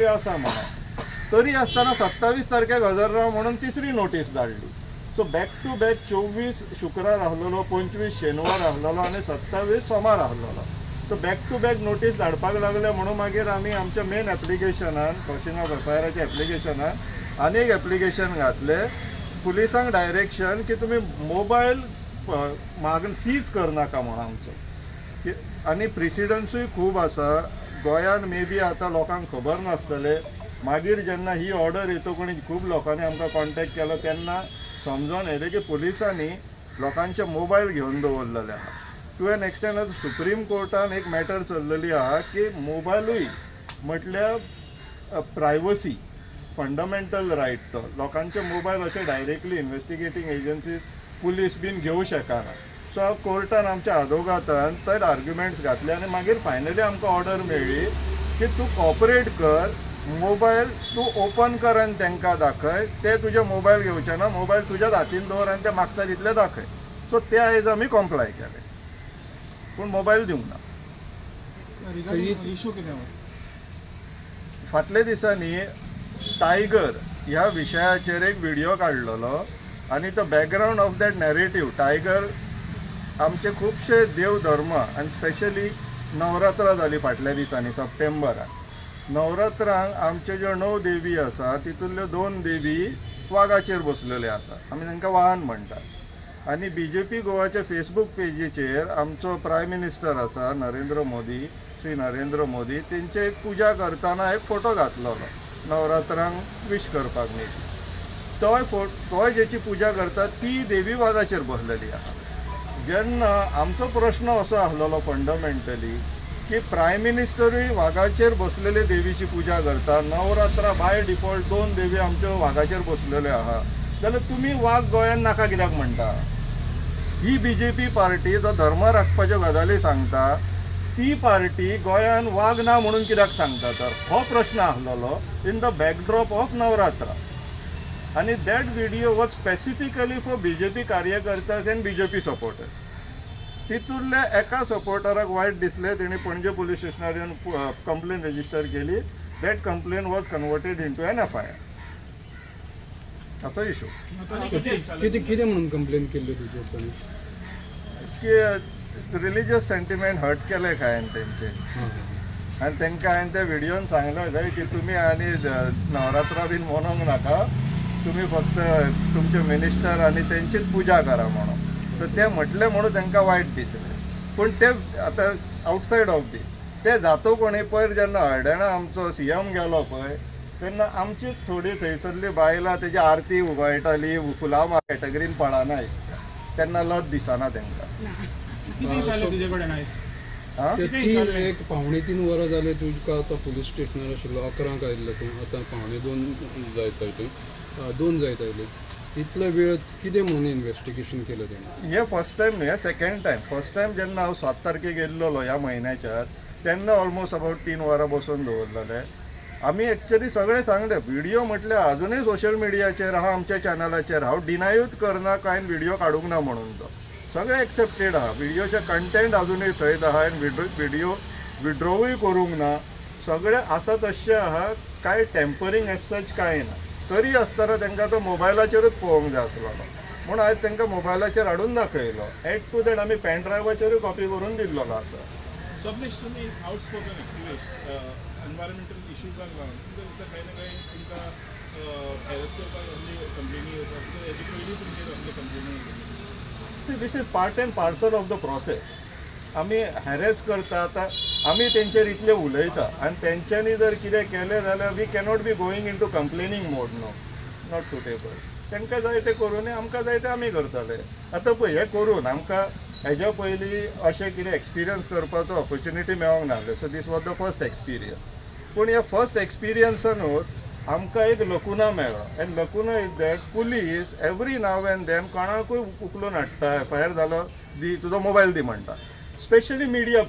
Completely आसा म्हणून तरी आसतना 27 तारखेक हजर राव म्हणून तिसरी नोटीस धाडली. सो बॅक टू बॅक 24 शुक्रार आहलेलो, 25 शेनवार आहलेलो आनी 27 सोमार आहलेलो. So back to back notice धाडपाक लागले म्हणून मागीर आमी आमच्या मेन एप्लिकेशनान कॉशन ऑफ एफआयआराच्या एप्लिकेशनान आनी एक एप्लिकेशन घातले, पुलिसांक डायरेक्शन की तुमी मोबायल मागून सीज करनाका म्हणून आमचो. आनी प्रिसिडन्सूय खूब आसा गोंयान. मे बी आतां लोकांक खबर नासतले, मागीर जेन्ना ही ऑर्डर येतकूच खूब लोकांनी आमकां कॉन्टॅक्ट केलो तेन्ना समजून येयलें की पुलिसांनी लोकांचे मोबायल घेवन दवरलेले आहा. टू एन एक्सटेंड आतां सुप्रीम कोर्टान एक मॅटर चल्लेली आहा की मोबायलूय म्हटल्यार प्रायवसी फंडमेंटल रायट तो. लोकांचे मोबायल अशे डायरेक्टली इन्व्हेस्टिगेटींग एजन्सीज पुलीस बीन घेवं शकना. सो कोर्टान आमच्या आदोगातान थंय आर्ग्युमेंट्स घातले आनी मागीर फायनली आमकां ऑर्डर मेळ्ळी की तूं कॉपरेट कर, मोबायल तूं ओपन कर आनी तांकां दाखय. ते तुजे मोबायल घेवचे ना, मोबायल तुज्याच हातीन दवर आनी ते मागता तितले दाखय. सो ते आयज आमी कॉम्प्लाय केले पूण मोबायल दिवंक ना. इशू कितें फाटल्या दिसांनी टायगर ह्या विशयाचेर एक व्हिडिओ काडलेलो आनी तो background of that narrative tiger आमचे खुबशे देव धर्म आनी स्पेशली नवरात्रां जाली फाटल्या दिसांनी सप्टेंबरान. नवरात्रांक आमचे ज्यो 9 देवी आसा तितूंतल्यो 2 देवी वागाचेर बसलेल्यो आसा. आमी तांकां वाहन म्हणटात. आनी BJP गोवाच्या फेसबूक पेजीचेर आमचो प्रायम मिनिस्टर आसा नरेंद्र मोदी, श्री नरेंद्र मोदी, तेंचे एक पुजा करतना एक फोटो घातलेलो नवरात्रांक विश करपाक न्ही. तो जेची पुजा करता ती देवी वागाचेर बसलेली आसा. जेन्ना आमचो प्रश्न असो आसलेलो फंडमेंटली की प्रायम मिनिस्टरूय वागाचेर बसलेले देवीची पुजा करता, नवरात्रा बाय डिफॉल्ट 2 देवी आमच्यो वागाचेर बसलेल्यो आहा, जाल्यार तुमी वाग गोंयान नाका कित्याक म्हणटा? ही BJP पार्टी जो धर्म राखपाच्यो गजाली सांगता ती पार्टी गोंयान वाग ना म्हणून कित्याक सांगता? तर हो प्रश्न आसलेलो in the backdrop of Navratra. आनी that video was specifically for BJP कार्यकर्ताज एंड BJP सपोर्टर्स. तितूंतल्या एका सपोर्टराक वायट दिसलें, तेणी पणजे पुलीस स्टेशनार येवन कंप्लेन रजिस्टर केली. That complaint was converted into an FIR. असो इशू. कितें म्हणून कंप्लेन केल्ली तुजे की रिलिजियस सेंटिमेंट हर्ट केले काय तेंचे आनी तांकां हांवें त्या व्हिडिओन सांगलें खंय की तुमी आनी नवरात्रा बीन मनोवंक नाका, तुमी फक्त तुमचे मिनिस्टर आनी तेंचीच पुजा करा म्हणून. सो ते म्हटलें म्हणून तांकां वायट दिसलें. पूण ते आतां आउटसायड ऑफ दीस ते जातो कोणी पयर जेन्ना हळडणा आमचो CM गेलो पळय तेन्ना आमची थोडी थंयसरली बायलां तेजी आरती उगळटाली, फुलां कॅटेगरीन पडना दिसता. तेन्ना लज दिसना तांकां. एक 2:45 वरां जाले तुका आतां पुलीस स्टेशनार आशिल्लो. 11 आयिल्लो तूं, आतां 2:45 जायत आयले, 2 जायत आयले. इतलो वेळ कितें म्हणून इन्व्हेस्टिगेशन केलं तेणें? हे फर्स्ट टायम न्हू, हे सेकंड टायम. फर्स्ट टायम जेन्ना हांव 7 तारखेक गेल्लो ह्या म्हयन्याच्या तेन्ना ऑलमोस्ट अबावट 3 वरां बसून दवरलेले. आमी एक्चुअली सगळें सांगलें. व्हिडिओ म्हटल्यार अजुनूय सोशल मिडियाचेर आहा, आमच्या चॅनलाचेर हांव डिनायूच करना काय व्हिडिओ काडूंक ना म्हणून. तो सगळें एक्सेप्टेड आहा. व्हिडिओचे कंटेंट अजुनूय थंयच आहा आनी व्हिडिओ विड्रॉवूय करूंक ना. सगळें आसा तशें आहा, कांय टेम्परींग एज सच कांय ना. तरी आसतना तांकां तो मोबायलाचेरूच पळोवंक जाय आसलो म्हणून आयज तांकां मोबायलाचेर हाडून दाखयलो. एड टू दॅट आमी पेन ड्रायवाचेरूय कॉपी करून दिल्लो आसा. सबनीश तुम्ही आउटस्पोकन एक्टिविस्ट एनवायरमेंटल इश्यूजांक लागून तुमकां काही ना काही तुमकां हॅरेस करपाक असली कंप्लेनी येतात, सो हेजी पयलीं तुमचेर असले कंप्लेनी येतात? See this is part and parcel of the process. आमी हॅरेस करता, आतां आमी तेंचेर इतले उलयता आनी तेंच्यांनी जर कितें केलें जाल्यार we cannot be going in to complaining mode. No, not suitable. तांकां जाय तें करून आमकां जाय तें आमी करतले. आतां पळय हें करून आमकां हेज्या पयलीं अशें कितें एक्सपिरियन्स करपाचो ऑपॉर्च्युनिटी मेळोंक नासलो. So this was the first experience. पूण ह्या फर्स्ट एक्सपिरियन्सानूच आमकां एक लकुना मेळ्ळो. And lacuna is that police every now and then कोणाकूय उखलून हाडटा, FIR जालो दी, तुजो मोबायल दी म्हणटा. स्पेशली मिडिया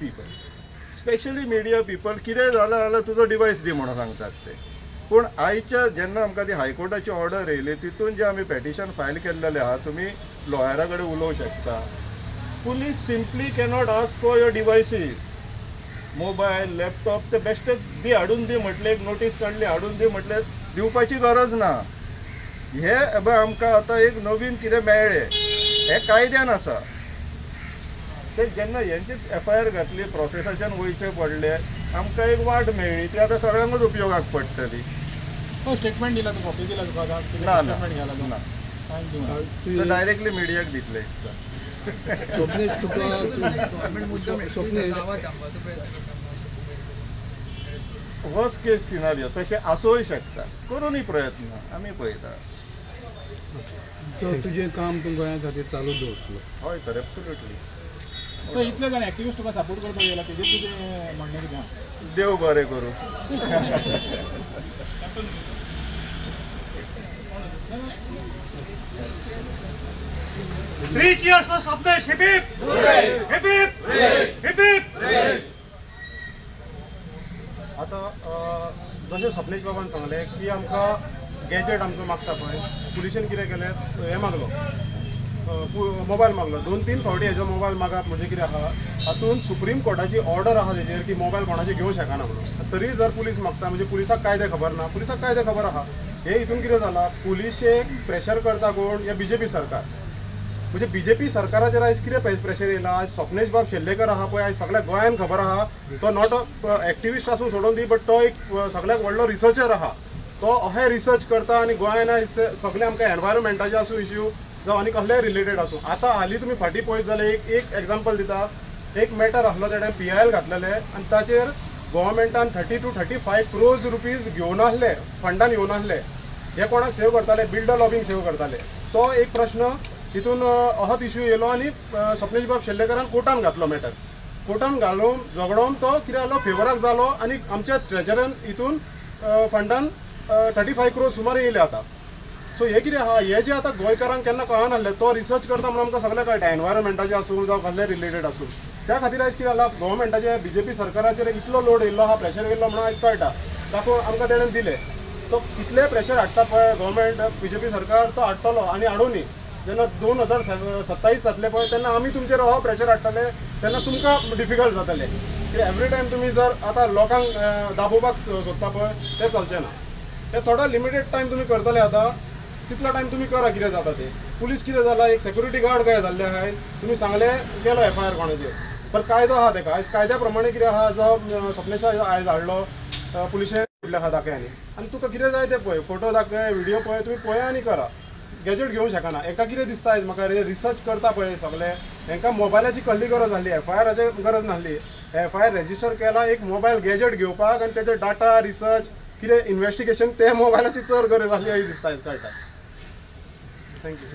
पीपल कितें जालें जाल्यार तुजो डिवायस दी म्हणून सांगतात ते. पूण आयच्या जेन्ना आमकां ती हायकोर्टाची ऑर्डर येयली तितून जे आमी पेटिशन फायल केल्लेलें आहा, तुमी लॉयरा कडेन उलोवंक शकता. Police simply cannot ask for your devices. Mobile laptop ते बेश्टे दी हाडून दी म्हटलें, एक नोटीस काडली हाडून दी म्हटलें, दिवपाची गरज ना. हे आमकां आतां एक नवीन कितें मेळ्ळें, हे कायद्यान आसा. ते जेन्ना हेंची FIR घातली, प्रोसेसाच्यान वयचें पडलें, आमकां एक वाट मेळ्ळी, ती आतां सगळ्यांकूच उपयोगाक पडटली. स्टेटमेंट दिला तू, कॉपी दिला तुका ना स्टेटमेंट घ्यायला ना तू डायरेक्टली मिडियाक दितले दिसता. स्वप्नेश तुका स्वप्नेश वर्स्ट केस सिनारियो तशें आसूंय शकता. करूनय प्रयत्न आमी पळयता. सो तुजें काम तूं गोंया खातीर चालू दवरतलो. हय तर एब्सोल्युटली. तो इतले जाण एक्टिविस्ट तुका सपोर्ट करपाक येयला, तेजेर तुजें म्हणणें कितें आहा? देव बरें करूं. Three cheers for Sapnesh. Hip hip! Hip hip! Hip hip! आता जशें सपनेश बाबान सांगलें की आमकां गॅजेट आमचो मागता पळय, पुलिशेन कितें केलें, हें मागलो, मोबायल मागलो. 2-3 फावटी हेजो मोबायल मागप म्हणजे कितें आहा, हातून सुप्रीम कोर्टाची ऑर्डर आहा तेजेर की मोबायल कोणाचे घेवंक शकना म्हणून. तरी जर पुलीस मागता म्हणजे पुलिसाक कायदे खबर ना. पुलिसाक कायदे खबर आहा. हे हितून कितें जाला, पुलिशेक प्रेशर करता कोण, हे BJP सरकार. म्हणजे BJP सरकाराचेर आयज कितें प्रेशर येयला. आयज स्वप्नेश बाब शेल्लेकर आहा पळय, आयज सगळ्या गोंयान खबर आहा. तो नॉट अ एक्टिविस्ट आसूं सोडून दी, बट तो एक सगळ्याक व्हडलो रिसर्चर आहा. तो अहे रिसर्च करता आनी गोंयान आयज सगळे आमकां एनवायरमेंटाचे आसूं इश्यू जावं आनी कसलेय रिलेटेड आसूं. आतां हालीं तुमी फाटीं पळयत जाल्यार एक एग्जाम्पल दिता. एक मॅटर आसलो त्या टायम PIL घातलेले आनी ताचेर गोव्हर्मेंटान 30 to 35 crores रुपीज घेवन आहले, फंडान येवन आहले. हे कोणाक सेव करताले, बिल्डर लॉबिंग सेव करताले. तो एक प्रश्न तितून अहोत इश्यू येयलो आनी स्वप्नेश बाब शेल्लेकरान कोर्टान घातलो मॅटर. कोर्टान घालून झगडोवन तो कितें जालो, फेवराक जालो आनी आमच्या ट्रेजरान हितून फंडान 35 crores सुमार येयले आतां. सो हे कितें आहा, हे जे आतां गोंयकारांक केन्ना कळनासलें, तो रिसर्च करता म्हणून आमकां सगळें कळटा, एनवायरमेंटाचें आसूं जावं कसलें रिलेटेड आसूं. त्या खातीर आयज कितें जाला, गोव्हर्मेंटाचे BJP सरकाराचेर इतलो लोड येयल्लो आहा, प्रेशर येयल्लो म्हणून आयज कळटा. तातूंत आमकां तेणेन दिलें. तो कितले प्रेशर हाडटा पळय गोव्हर्मेंट, BJP सरकार तो हाडटलो आनी हाडूनी. जेन्ना 2027 जातले पळय तेन्ना आमी तुमचेर हो प्रेशर हाडटले, तेन्ना तुमकां डिफिकल्ट जातलें. कित्याक एवरी टायम तुमी जर आतां लोकांक दाबोवपाक सोदता पळय, तें चलचें ना. हे थोडो लिमिटेड टायम तुमी करतले. आतां तितलो टायम तुमी करा कितें जाता तें. पुलीस कितें जाला, एक सेक्युरिटी गार्ड काय जाल्ले आहाय, तुमी सांगलें केलो FIR कोणाचेर, पण कायदो आहा तेका. आयज कायद्या प्रमाणे कितें आहा, जो स्वप्नेशा आयज हाडलो पुलिशेन फुडल्या आहा दाखयांनी, आनी तुका कितें जाय तें पळय, फोटो दाखय, व्हिडिओ पळय, तुमी पळया आनी करा. गॅजेट घेवंक शकना. एका कितें दिसता आयज म्हाका, रिसर्च करता पळय सगळे, हांकां मोबायलाची कसली गरज आसली, FIRाची गरज नासली. FIR रेजिस्टर केला एक मोबायल गॅजेट घेवपाक आनी तेचो डाटा रिसर्च कितें इन्व्हेस्टिगेशन ते मोबायलाची चड गरज आसली अशें दिसता आयज कळटा. थँक्यू.